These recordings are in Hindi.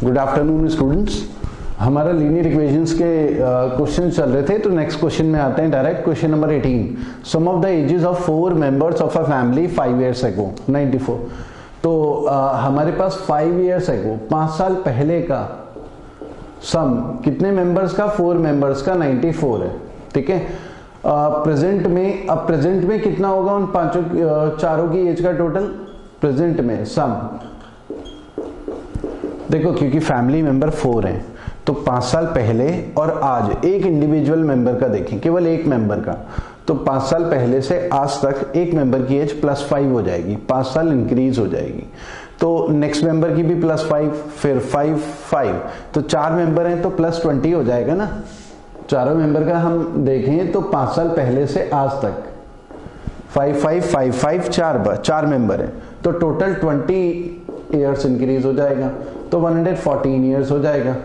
Good afternoon students. हमारा लीनियर इक्वेशंस के क्वेश्चन चल रहे थे, तो नेक्स्ट क्वेश्चन में आते हैं direct. Question number 18, sum of the ages of 4 members of a family 5 years ago 94। तो हमारे पास 5 years ago 5 साल पहले का सम कितने मेंबर्स का, 4 मेंबर्स का 94 है। ठीक है। प्रेजेंट में, अब प्रेजेंट में कितना होगा उन चारों की एज का टोटल प्रेजेंट में सम। देखो क्योंकि फैमिली मेंबर 4 हैं तो 5 साल पहले और आज एक इंडिविजुअल मेंबर का देखें, केवल एक मेंबर का, तो 5 साल पहले से आज तक एक मेंबर की एज +5 हो जाएगी, 5 साल इंक्रीज हो जाएगी। तो नेक्स्ट मेंबर की भी +5, फिर 5, तो 4 मेंबर हैं तो +20 हो जाएगा ना। चारों मेंबर का हम देखें तो 5 साल पहले से आज तक 5 4 मेंबर हैं तो टोटल 20 ईयर्स इंक्रीज हो जाएगा, तो 114 ईयर्स हो जाएगा।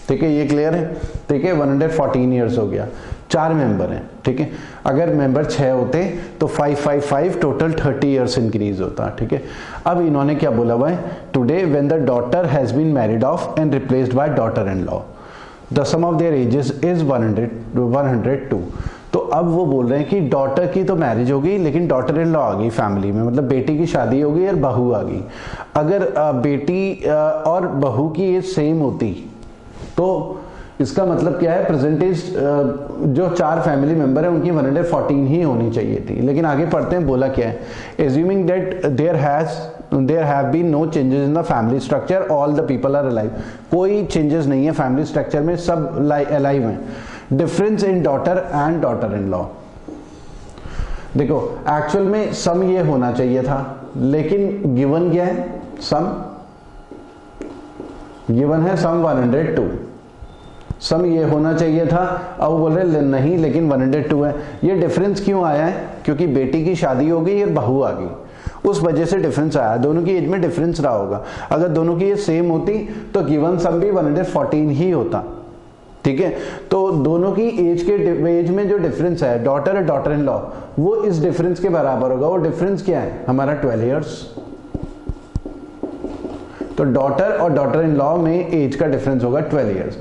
ठीक है, ये क्लियर है। ठीक है, 114 ईयर्स हो गया। 4 मेंबर हैं। ठीक है, अगर मेंबर 6 होते तो 5 टोटल 30 ईयर्स इंक्रीज होता। ठीक है, अब इन्होंने क्या बोला हुआ है, today when the daughter has been married off and replaced by daughter in law the sum of their ages is 102। तो अब वो बोल रहे हैं कि डॉटर की तो मैरिज हो गई लेकिन डॉटर इन लॉ आ गई फैमिली में, मतलब बेटी की शादी हो गई और बहू आ गई। अगर बेटी और बहू की एज सेम होती तो इसका मतलब क्या है, परसेंटेज जो 4 फैमिली मेंबर है उनकी 114 ही होनी चाहिए थी। लेकिन आगे पढ़ते हैं बोला क्या है, assuming that there have been no changes in the family structure, all the people are alive. कोई चेंजेस नहीं है फैमिली स्ट्रक्चर में, सब अलाइव हैं। Difference in daughter and daughter in law. देखो एक्चुअल में सम ये होना चाहिए था, लेकिन गिवन क्या है, सम गिवन है सम 102, सम ये होना चाहिए था। अब बोल रहे नहीं लेकिन 102 है। ये डिफरेंस क्यों आया है, क्योंकि बेटी की शादी हो गई और बहू आ गई, उस वजह से डिफरेंस आया। दोनों की एज में डिफरेंस रहा होगा। अगर दोनों की एज सेम होती तो गिवन सम भी 114 ही होता। ठीक है, तो दोनों की एज में जो डिफरेंस है डॉटर और डॉटर इन लॉ, वो इस डिफरेंस के बराबर होगा। वो डिफरेंस क्या है हमारा 12 इयर्स। तो डॉटर और डॉटर इन लॉ में एज का डिफरेंस होगा 12 इयर्स।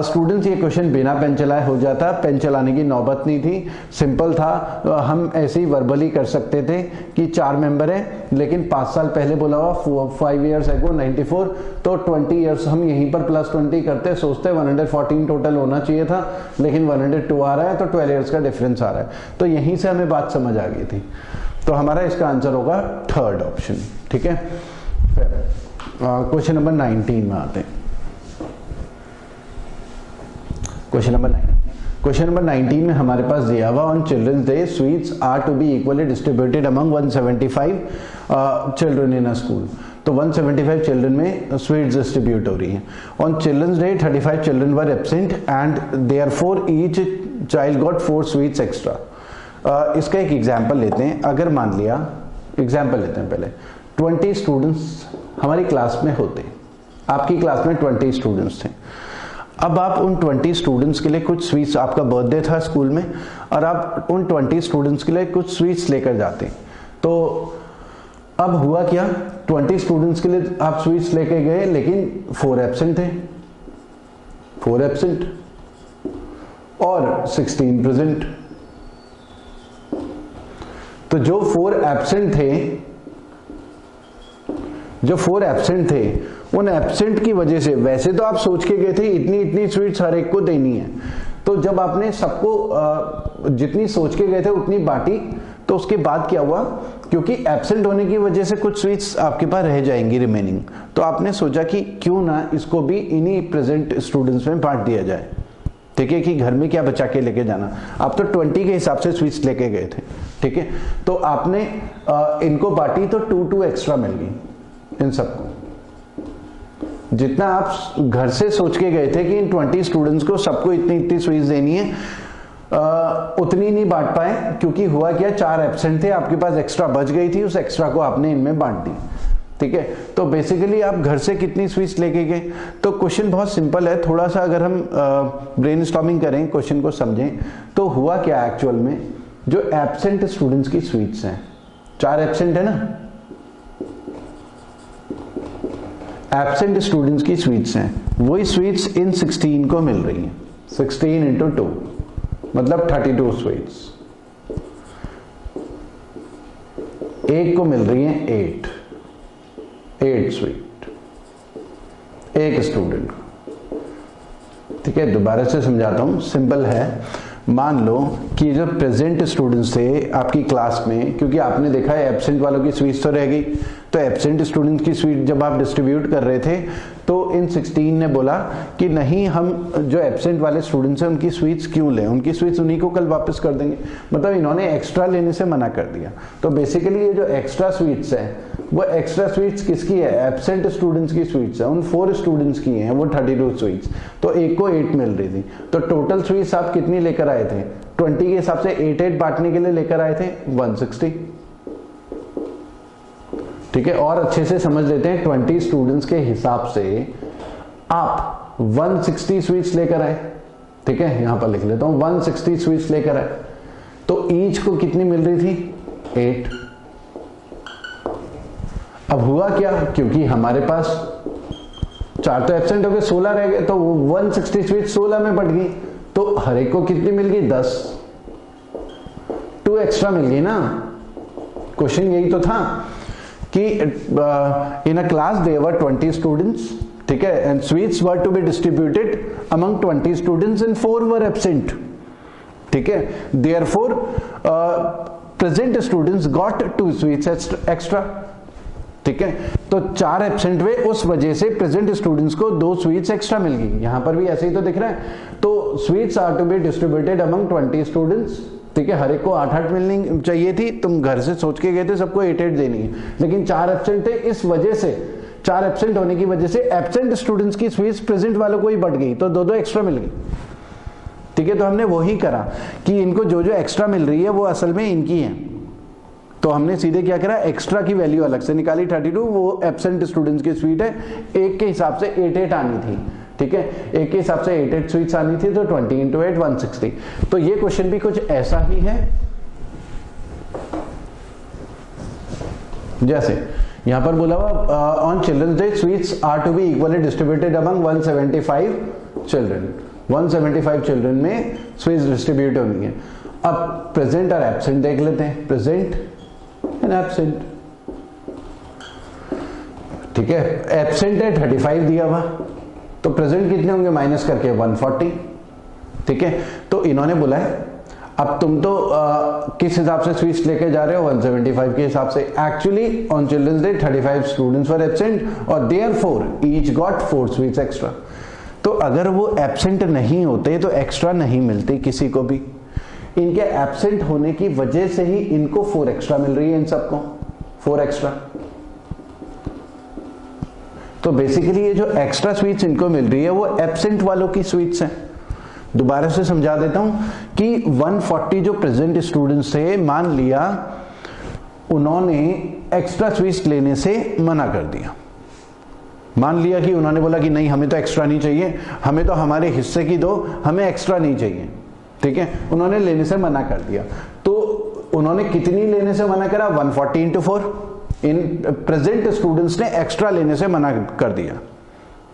स्टूडेंट्स ये क्वेश्चन बिना पेन चलाए हो जाता, पेन चलाने की नौबत नहीं थी, सिंपल था। हम ऐसे ही वर्बली कर सकते थे कि 4 मेंबर है लेकिन 5 साल पहले बोला हुआ 5 years ago 94, तो 20 इयर्स हम यहीं पर +20 करते, सोचते 114 टोटल होना चाहिए था लेकिन 102 आ रहा है, तो 12 इयर्स का डिफरेंस आ रहा है। तो यहीं से हमें बात समझ आ गई थी। तो हमारा इसका आंसर होगा 3rd ऑप्शन। ठीक है, फिर क्वेश्चन नंबर 19 में आते हैं। क्वेश्चन नंबर 19 में हमारे पास दिया हुआ, on children's day sweets are to be equally distributed among 175 children in a school. तो 175 चिल्ड्रन में स्वीट्स डिस्ट्रीब्यूट हो रही हैं। On children's day 35 children were absent and therefore each child got 4 sweets extra. इसका एक एग्जाम्पल लेते हैं। अगर मान लिया, एग्जाम्पल लेते हैं पहले, 20 स्टूडेंट्स हमारी क्लास में होते, आपकी क्लास में 20 स्टूडेंट्स थे। अब आप उन 20 स्टूडेंट्स के लिए कुछ स्वीट्स, आपका बर्थडे था स्कूल में और आप उन 20 स्टूडेंट्स के लिए कुछ स्वीट्स लेकर जाते हैं। तो अब हुआ क्या, 20 स्टूडेंट्स के लिए आप स्वीट्स लेके गए लेकिन 4 एब्सेंट थे, 4 एब्सेंट और 16 प्रेजेंट। तो जो 4 एब्सेंट थे उन एब्सेंट की वजह से, वैसे तो आप सोच के गए थे इतनी स्वीट्स हर एक को देनी है, तो जब आपने सबको जितनी सोच के गए थे उतनी बांटी, तो उसके बाद क्या हुआ, क्योंकि एब्सेंट होने की वजह से कुछ स्वीट्स आपके पास रह जाएंगी रिमेनिंग, तो आपने सोचा कि क्यों ना इसको भी इन्हीं प्रेजेंट स्टूडेंट्स में बांट दिया जाए। ठीक है, कि घर में क्या बचा के लेके जाना, आप तो 20 के हिसाब से स्वीट्स लेके गए थे। ठीक है, तो आपने इनको बांटी तो 2 एक्स्ट्रा मिल गई इन सबको। जितना आप घर से सोच के गए थे कि इन 20 स्टूडेंट्स को सबको इतनी स्वीट्स देनी है, उतनी नहीं बांट पाए, क्योंकि हुआ क्या, 4 एब्सेंट थे, आपके पास एक्स्ट्रा बच गई थी, उस एक्स्ट्रा को आपने इनमें बांट दी। ठीक है, तो बेसिकली आप घर से कितनी स्वीट्स लेके गए। तो क्वेश्चन बहुत सिंपल है, थोड़ा सा अगर हम ब्रेनस्टॉर्मिंग करें, क्वेश्चन को समझें, तो हुआ क्या एक्चुअल में, जो एब्सेंट स्टूडेंट्स की स्वीट्स हैं, 4 एब्सेंट है ना, एब्सेंट स्टूडेंट्स की स्वीट्स हैं, वही स्वीट्स इन 16 को मिल रही हैं, 16 इंटू 2 मतलब 32 स्वीट्स। एक को मिल रही है 8 स्वीट एक स्टूडेंट को। ठीक है, दोबारा से समझाता हूं, सिंपल है। मान लो कि जो प्रेजेंट स्टूडेंट्स थे आपकी क्लास में, क्योंकि आपने देखा है एब्सेंट वालों की स्वीट्स तो रह गई, तो एब्सेंट स्टूडेंट्स की स्वीट जब आप डिस्ट्रीब्यूट कर रहे थे तो इन 16 ने बोला कि नहीं, हम जो एब्सेंट वाले स्टूडेंट्स हैं उनकी स्वीट्स क्यों लें, उनकी स्वीट्स उन्हीं को कल वापस कर देंगे। मतलब इन्होंने एक्स्ट्रा लेने से मना कर दिया। तो बेसिकली ये जो एक्स्ट्रा स्वीट्स है वो एक्स्ट्रा स्वीट्स किसकी है, एब्सेंट स्टूडेंट्स की स्वीट्स है, उन 4 स्टूडेंट्स की हैं वो 32 स्वीट्स। तो एक को 8 मिल रही थी, तो टोटल स्वीट्स आप कितनी लेकर आए थे, 20 के हिसाब से 8 बांटने के लिए लेकर आए थे 160। ठीक है, और अच्छे से समझ लेते हैं, 20 स्टूडेंट्स के हिसाब से आप 160 स्वीट्स लेकर आए। ठीक है, यहां पर लिख लेता हूं 160 स्वीट्स लेकर आए, तो ईच को कितनी मिल रही थी, 8। अब हुआ क्या, क्योंकि हमारे पास 4 तो एब्सेंट हो गए, 16 रह गए, तो 160 स्वीट्स 16 में बट गई, तो हर एक को कितनी मिल गई, 10, 2 एक्स्ट्रा मिल गई ना। क्वेश्चन यही तो था कि in a class there were 20 students, ठीक है, and sweets were to be distributed among 20 students and 4 were absent. ठीक है, therefore present students got 2 sweets extra. ठीक है, तो 4 एब्सेंट हुए, उस वजह से प्रेजेंट स्टूडेंट्स को 2 स्वीट्स एक्स्ट्रा मिल गई। यहां पर भी ऐसे ही तो दिख रहा है। तो sweets are to be distributed among 20 students. ठीक है, हर एक को 8-8 मिलनी चाहिए थी, तुम घर से सोच के गए थे सबको 8-8 देनी है, लेकिन 4 एब्सेंट थे, इस वजह से 4 एब्सेंट होने की वजह से एब्सेंट स्टूडेंट्स की स्वीट्स प्रेजेंट वालों को ही बढ़ गई, तो 2-2 एक्स्ट्रा मिल गई। ठीक है, तो हमने वही करा कि इनको जो जो एक्स्ट्रा मिल रही है वो असल में इनकी है, तो हमने सीधे क्या करा, एक्स्ट्रा की वैल्यू अलग से निकाली 32, वो एब्सेंट स्टूडेंट्स की स्वीट है, एक के हिसाब से 8-8 आनी थी। ठीक है, एक के हिसाब से 8-8 स्वीट्स आनी थी, तो 20 इंटू 8 160। तो ये क्वेश्चन भी कुछ ऐसा ही है, जैसे यहां पर बोला हुआ on children's day sweets are to be equally distributed among 175 children. 175 children में स्वीट्स डिस्ट्रीब्यूट होनी है। अब प्रेजेंट और एब्सेंट देख लेते हैं, प्रेजेंट एंड एब्सेंट। ठीक है, एब्सेंट है 35 दिया हुआ, तो प्रेजेंट कितने होंगे, माइनस करके 140। ठीक है, तो इन्होंने बोला है अब तुम तो किस हिसाब से स्वीट्स लेके जा रहे हो, 175 के हिसाब से। Actually on children's day 35 students were absent और therefore each got 4 sweets extra. तो अगर वो एब्सेंट नहीं होते तो एक्स्ट्रा नहीं मिलती किसी को भी, इनके एब्सेंट होने की वजह से ही इनको 4 एक्स्ट्रा मिल रही है, इन सबको 4 एक्स्ट्रा। तो बेसिकली ये जो एक्स्ट्रा स्वीट्स इनको मिल रही है वो एब्सेंट वालों की स्वीट्स हैं। दोबारा से समझा देता हूं कि 140 जो प्रेजेंट स्टूडेंट्स थे, मान लिया उन्होंने एक्स्ट्रा स्वीट्स लेने से मना कर दिया, मान लिया कि उन्होंने बोला कि नहीं हमें तो एक्स्ट्रा नहीं चाहिए, हमें तो हमारे हिस्से की दो, हमें एक्स्ट्रा नहीं चाहिए। ठीक है, उन्होंने लेने से मना कर दिया। तो उन्होंने कितनी लेने से मना करा, 140 इंटू 4। इन प्रेजेंट स्टूडेंट्स ने एक्स्ट्रा लेने से मना कर दिया।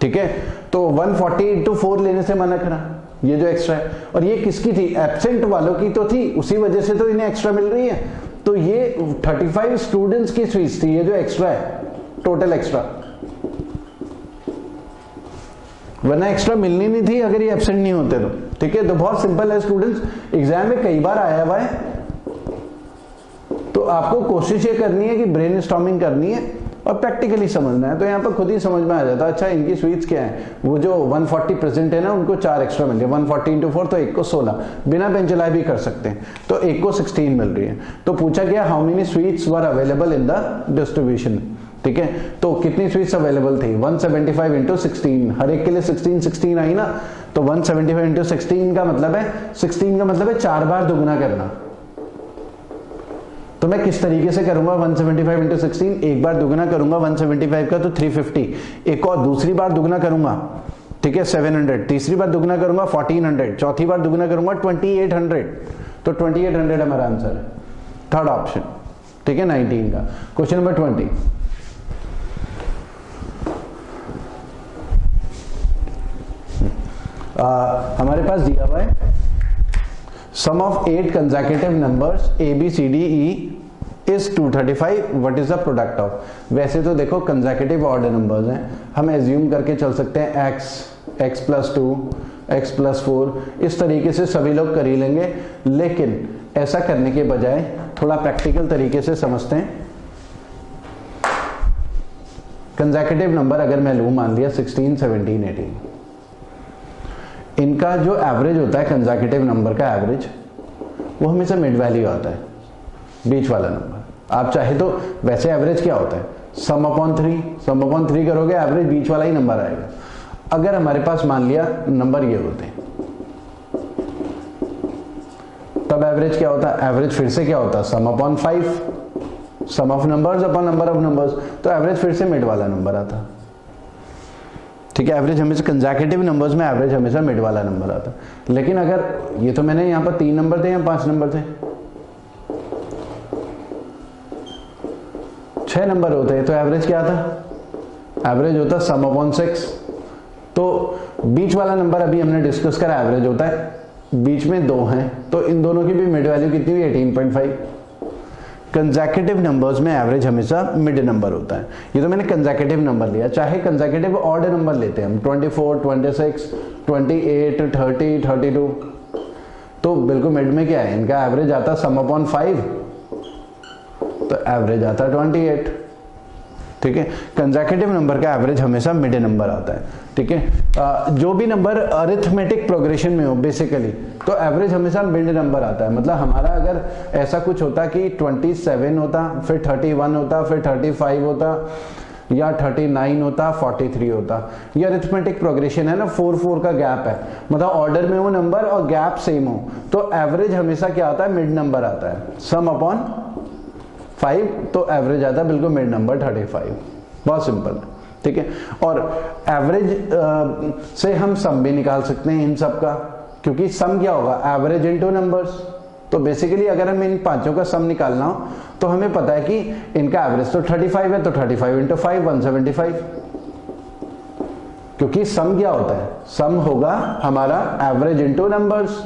ठीक है, तो 140 इंटू 4 लेने से मना करा, ये जो एक्स्ट्रा है, और ये किसकी थी, एब्सेंट वालों की तो थी, उसी वजह से तो इन्हें एक्स्ट्रा मिल रही है। तो ये 35 स्टूडेंट्स की स्वीट्स थी, ये जो एक्स्ट्रा है, टोटल एक्स्ट्रा, वरना एक्स्ट्रा मिलनी नहीं थी अगर ये एब्सेंट नहीं होते तो। ठीक है, तो बहुत सिंपल है स्टूडेंट्स, एग्जाम में कई बार आया हुआ है, तो आपको कोशिश ये करनी है कि ब्रेनस्टॉर्मिंग करनी है और प्रैक्टिकली समझना है, तो यहाँ पर खुद ही समझ में आ जाता है। अच्छा, इनकी स्वीट्स क्या है, वो जो 140 प्रेजेंट है ना, उनको 4 एक्स्ट्रा मिल गया, 140 इंटू 4, तो एक को 16, बिना पेन चलाए भी कर सकते हैं, तो एक को 16 मिल रही है। तो पूछा गया how many sweets were available in the distribution. ठीक है, तो कितनी स्वीट्स अवेलेबल थी, 175 इंटू 16, हर एक के लिए 16 आई ना, तो 175 इंटू 16 का मतलब है 4 बार दुगना करना। तो मैं किस तरीके से करूंगा, 175 इंटू 16, एक बार दुगना करूंगा 175 का तो 350, एक और दूसरी बार दुगना करूंगा, ठीक है 700, तीसरी बार दुगना करूंगा 1400, चौथी बार दुगना करूंगा 2800, तो 2800 हमारा आंसर है, थर्ड ऑप्शन। ठीक है, 19 का। क्वेश्चन नंबर 20, हमारे पास दिया हुआ है sum of 8 consecutive numbers A B C D E is 235, what is the product of. वैसे तो देखो कंसेक्यूटिव ऑड नंबर्स हैं, हम एज्यूम करके चल सकते हैं x प्लस 2 x प्लस 4, इस तरीके से सभी लोग कर ही लेंगे, लेकिन ऐसा करने के बजाय थोड़ा प्रैक्टिकल तरीके से समझते हैं। कंसेक्यूटिव नंबर अगर मैं लूं, मान लिया 16 17 18, इनका जो एवरेज होता है कंसेक्यूटिव नंबर का एवरेज, वो हमेशा मिड वैल्यू आता है, बीच वाला नंबर। आप चाहे तो वैसे एवरेज क्या होता है, सम अपॉन 3 करोगे एवरेज बीच वाला ही नंबर आएगा। अगर हमारे पास मान लिया नंबर ये होते हैं, तब एवरेज क्या होता है, एवरेज फिर से क्या होता है, sum upon 5, sum of numbers upon number of numbers, तो एवरेज फिर से मिड वाला नंबर आता। ठीक है, एवरेज हमेशा कंसेक्यूटिव नंबर्स में एवरेज हमेशा मिड वाला नंबर आता। लेकिन अगर ये तो मैंने यहां पर 3 नंबर थे या 5 नंबर थे, 6 नंबर होते तो एवरेज क्या आता, एवरेज होता सम अपॉन 6। तो बीच वाला नंबर अभी हमने डिस्कस करा एवरेज होता है, बीच में 2 हैं, तो इन दोनों की भी मिड वैल्यू कितनी हुई, 18.5। कंसेक्यूटिव नंबर्स में एवरेज हमेशा मिड नंबर होता है। ये तो मैंने कंसेक्यूटिव नंबर लिया, चाहे कंसेक्यूटिव ऑड नंबर लेते हैं हम, 24 26 28 30 32, तो बिल्कुल मिड में क्या है, इनका एवरेज आता सम अपॉन 5, तो एवरेज आता 28। ठीक है, कंसेक्यूटिव नंबर का एवरेज हमेशा मिड नंबर आता है। ठीक है, जो भी नंबर अरिथमेटिक प्रोग्रेशन में हो बेसिकली, तो एवरेज हमेशा मिड नंबर आता है। मतलब हमारा अगर ऐसा कुछ होता कि 27 होता, फिर 31 होता, फिर 35 होता, या 39 होता, 43 होता, ये अरिथमेटिक प्रोग्रेशन है ना, 4 का गैप है, मतलब ऑर्डर में वो नंबर और गैप सेम हो, तो एवरेज हमेशा क्या आता है, मिड नंबर आता है, सम अपॉन 5, तो एवरेज आता है बिल्कुल मिड नंबर 35। बहुत सिंपल। ठीक है, और एवरेज से हम सम भी निकाल सकते हैं इन सब का, क्योंकि सम क्या होगा, एवरेज इनटू नंबर्स। तो बेसिकली अगर हमें इन पांचों का सम निकालना हो, तो हमें पता है कि इनका एवरेज तो 35 है, तो 35 इंटू 5 175, क्योंकि सम क्या होता है, सम होगा हमारा एवरेज इनटू नंबर्स।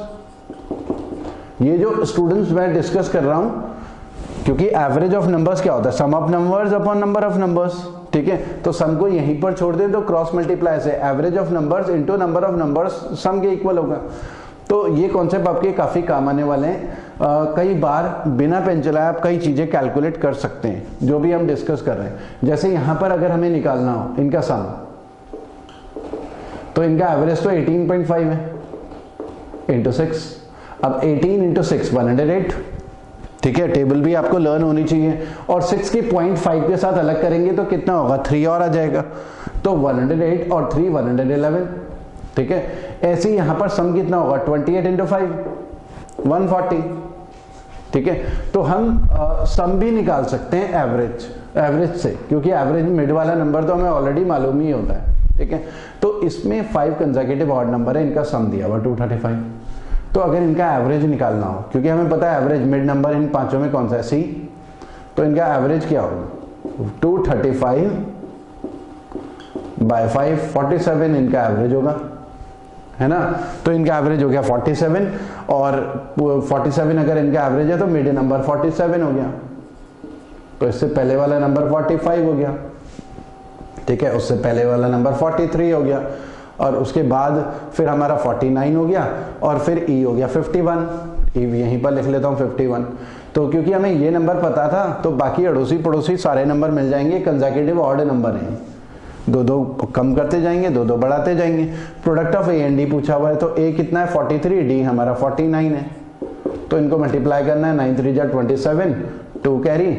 ये जो स्टूडेंट्स मैं डिस्कस कर रहा हूं, क्योंकि एवरेज ऑफ नंबर्स क्या होता है, sum of numbers upon number of numbers. ठीक है, तो सम को यहीं पर छोड़ दे तो क्रॉस मल्टीप्लाई से average of numbers into number of numbers sum के इक्वल होगा। तो ये कॉन्सेप्ट आपके काफी काम आने वाले हैं। कई बार बिना पेन चलाए आप कई चीजें कैलकुलेट कर सकते हैं, जो भी हम डिस्कस कर रहे हैं। जैसे यहां पर अगर हमें निकालना हो इनका सम, तो इनका एवरेज तो 18.5 है इंटू 6। अब 18 इंटू 6 108। ठीक है, टेबल भी आपको लर्न होनी चाहिए। और 6 की 0.5 के साथ अलग करेंगे तो कितना होगा, 3 और आ जाएगा, तो 108 और 3 111। ठीक है, ऐसे ही यहां पर सम कितना होगा, 28 इंटू 5 140। ठीक है, तो हम सम भी निकाल सकते हैं एवरेज से, क्योंकि एवरेज मिड वाला नंबर तो हमें ऑलरेडी मालूम ही होता है। ठीक है, तो इसमें 5 कंसेक्यूटिव ऑड नंबर है, इनका सम दिया हुआ 235। तो अगर इनका एवरेज निकालना हो, क्योंकि हमें पता है एवरेज मिड नंबर इन पांचों में कौन सा है, सी, तो इनका एवरेज क्या होगा, 235 बाय 5 47 इनका एवरेज होगा, है ना। तो इनका एवरेज हो गया 47, और 47 अगर इनका एवरेज है तो मिड नंबर 47 हो गया, तो इससे पहले वाला नंबर 45 हो गया। ठीक है, उससे पहले वाला नंबर 43 हो गया, और उसके बाद फिर हमारा 49 हो गया, और फिर ई हो गया 51। ई यहीं पर लिख लेता हूं 51। तो क्योंकि हमें ये नंबर पता था, तो बाकी अड़ोसी पड़ोसी सारे नंबर मिल जाएंगे, कंसेक्यूटिव ऑड नंबर हैं, 2 कम करते जाएंगे, 2 बढ़ाते जाएंगे। Product of A and D पूछा हुआ है, तो ए कितना है 43, डी हमारा 49 है, तो इनको मल्टीप्लाई करना है, 9 3 जा 27, 2 कैरी।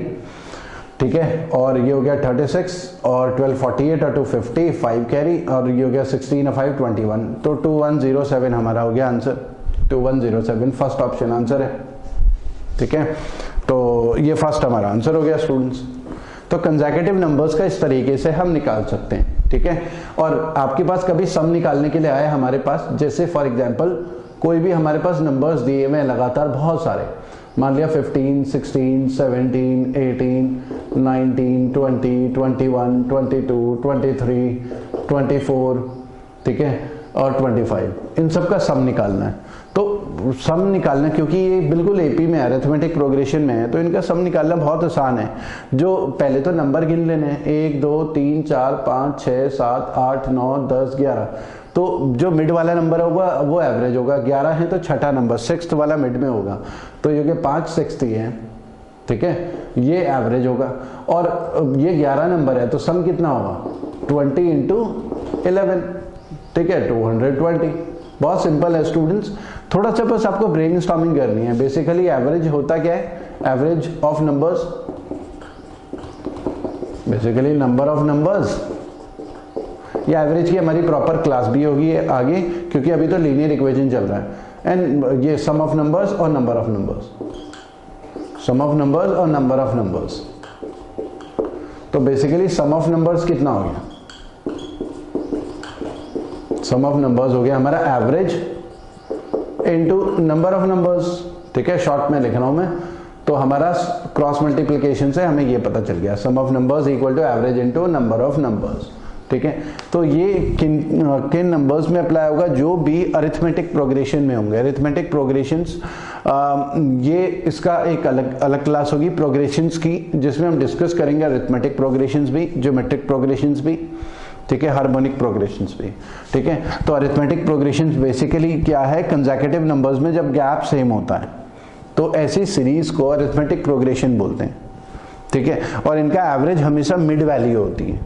ठीक है, और ये हो गया 36, और 12 48 और 2 50, 5 कैरी, और ये हो गया 16 और 5 21, तो 2107 हमारा हो गया आंसर, 2107 फर्स्ट ऑप्शन आंसर है। ठीक है, तो ये फर्स्ट हमारा आंसर हो गया स्टूडेंट्स। तो कंसेक्यूटिव नंबर्स का इस तरीके से हम निकाल सकते हैं। ठीक है, और आपके पास कभी सम निकालने के लिए आए हमारे पास, जैसे फॉर एग्जांपल कोई भी हमारे पास नंबर्स दिए हुए लगातार बहुत सारे, मान लिया 15 16 17 18 19 20 21 22 23 24, ठीक है, और 25, इन सब का सम निकालना है। तो सम निकालना, क्योंकि ये बिल्कुल एपी में अरिथमेटिक प्रोग्रेशन में है, तो इनका सम निकालना बहुत आसान है। जो पहले तो नंबर गिन लेने हैं, 1 2 3 4 5 6 7 8 9 10 11। तो जो मिड वाला नंबर होगा वो एवरेज होगा, 11 है तो छठा नंबर सिक्स्थ वाला मिड में होगा, तो ये कि 5 सिक्स्थ ही है, ठीक है, ये एवरेज होगा। और ये 11 नंबर है तो सम कितना होगा 20 इंटू 11, ठीक है, 220। बहुत सिंपल है स्टूडेंट्स, थोड़ा सा बस आपको ब्रेनस्टॉर्मिंग करनी है। बेसिकली एवरेज होता क्या है, average of numbers, basically number of numbers. ये एवरेज की हमारी प्रॉपर क्लास भी होगी आगे, क्योंकि अभी तो लीनियर इक्वेशन चल रहा है। एंड ये सम ऑफ नंबर्स और number of numbers, sum of numbers और नंबर ऑफ नंबर्स। तो बेसिकली सम ऑफ नंबर्स कितना हो गया, सम ऑफ नंबर्स हो गया हमारा average into number of numbers, ठीक है, शॉर्ट में लिख रहा हूं मैं। तो हमारा क्रॉस मल्टीप्लिकेशन से हमें ये पता चल गया, sum of numbers equal to average into number of numbers, ठीक है। तो ये किन नंबर्स में अप्लाई होगा, जो भी अरिथमेटिक प्रोग्रेशन में होंगे। अरिथमेटिक प्रोग्रेशंस, ये इसका एक अलग क्लास होगी प्रोग्रेशंस की, जिसमें हम डिस्कस करेंगे अरिथमेटिक प्रोग्रेशंस भी, ज्योमेट्रिक प्रोग्रेशंस भी, ठीक है, हार्मोनिक प्रोग्रेशंस भी, ठीक है। तो अरिथमेटिक प्रोग्रेशंस बेसिकली क्या है, कंसेक्यूटिव नंबर्स में जब गैप सेम होता है तो ऐसी सीरीज को अरिथमेटिक प्रोग्रेशन बोलते हैं, ठीक है। और इनका एवरेज हमेशा मिड वैल्यू होती है,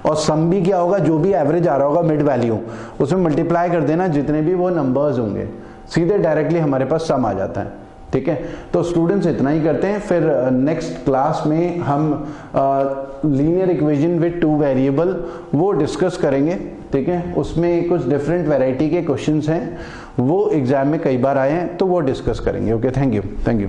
और सम भी क्या होगा, जो भी एवरेज आ रहा होगा मिड वैल्यू, उसमें मल्टीप्लाई कर देना जितने भी वो नंबर्स होंगे, सीधे डायरेक्टली हमारे पास सम आ जाता है, ठीक है। तो स्टूडेंट्स इतना ही करते हैं, फिर नेक्स्ट क्लास में हम लीनियर इक्वेशन विद 2 वेरिएबल वो डिस्कस करेंगे, ठीक है। उसमें कुछ डिफरेंट वैरायटी के क्वेश्चंस हैं, वो एग्जाम में कई बार आए हैं, तो वो डिस्कस करेंगे। Okay, thank you.